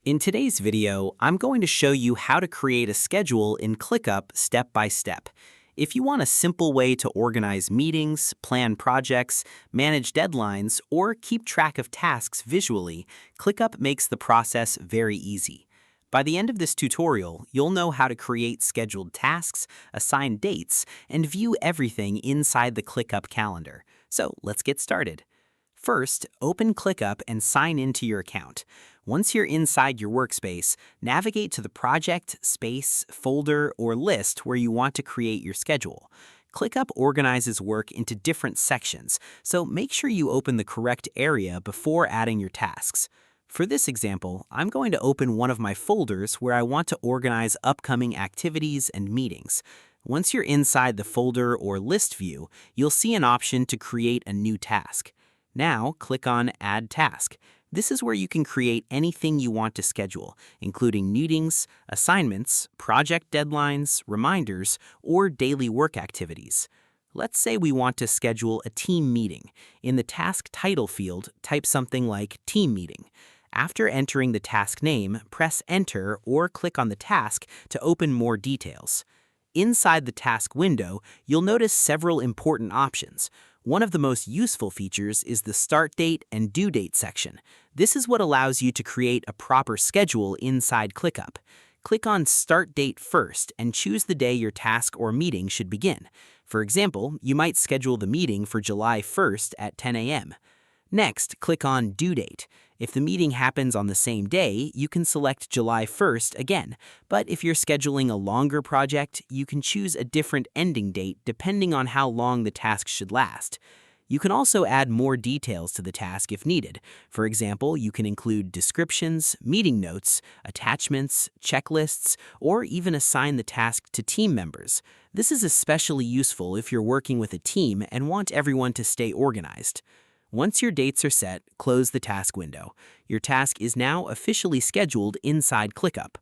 In today's video, I'm going to show you how to create a schedule in ClickUp step by step. If you want a simple way to organize meetings, plan projects, manage deadlines, or keep track of tasks visually, ClickUp makes the process very easy. By the end of this tutorial, you'll know how to create scheduled tasks, assign dates, and view everything inside the ClickUp calendar. So let's get started. First, open ClickUp and sign into your account. Once you're inside your workspace, navigate to the project, space, folder, or list where you want to create your schedule. ClickUp organizes work into different sections, so make sure you open the correct area before adding your tasks. For this example, I'm going to open one of my folders where I want to organize upcoming activities and meetings. Once you're inside the folder or list view, you'll see an option to create a new task. Now, click on Add Task. This is where you can create anything you want to schedule, including meetings, assignments, project deadlines, reminders, or daily work activities. Let's say we want to schedule a team meeting. In the Task Title field, type something like Team Meeting. After entering the task name, press Enter or click on the task to open more details. Inside the task window, you'll notice several important options. One of the most useful features is the Start Date and Due Date section. This is what allows you to create a proper schedule inside ClickUp. Click on Start Date first and choose the day your task or meeting should begin. For example, you might schedule the meeting for July 1st at 10 a.m. Next, click on Due Date. If the meeting happens on the same day, you can select July 1st again, but if you're scheduling a longer project, you can choose a different ending date depending on how long the task should last. You can also add more details to the task if needed. For example, you can include descriptions, meeting notes, attachments, checklists, or even assign the task to team members. This is especially useful if you're working with a team and want everyone to stay organized. Once your dates are set, close the task window. Your task is now officially scheduled inside ClickUp.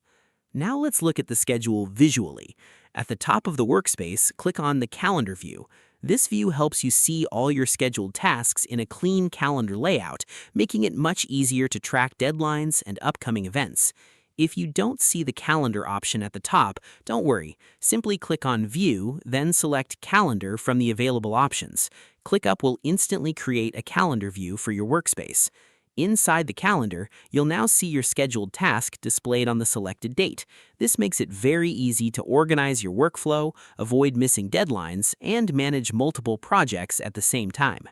Now let's look at the schedule visually. At the top of the workspace, click on the Calendar view. This view helps you see all your scheduled tasks in a clean calendar layout, making it much easier to track deadlines and upcoming events. If you don't see the Calendar option at the top, don't worry. Simply click on View, then select Calendar from the available options. ClickUp will instantly create a calendar view for your workspace. Inside the calendar, you'll now see your scheduled task displayed on the selected date. This makes it very easy to organize your workflow, avoid missing deadlines, and manage multiple projects at the same time.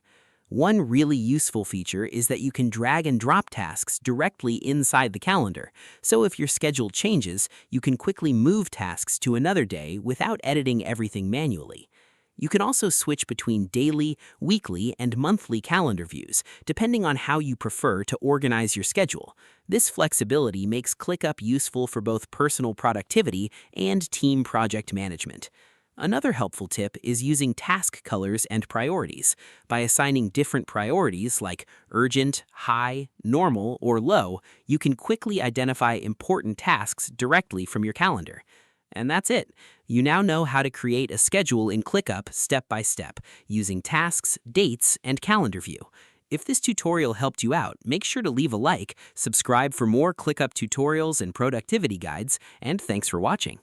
One really useful feature is that you can drag and drop tasks directly inside the calendar. So if your schedule changes, you can quickly move tasks to another day without editing everything manually. You can also switch between daily, weekly, and monthly calendar views, depending on how you prefer to organize your schedule. This flexibility makes ClickUp useful for both personal productivity and team project management. Another helpful tip is using task colors and priorities. By assigning different priorities like urgent, high, normal, or low, you can quickly identify important tasks directly from your calendar. And that's it. You now know how to create a schedule in ClickUp step by step, using tasks, dates, and calendar view. If this tutorial helped you out, make sure to leave a like, subscribe for more ClickUp tutorials and productivity guides, and thanks for watching.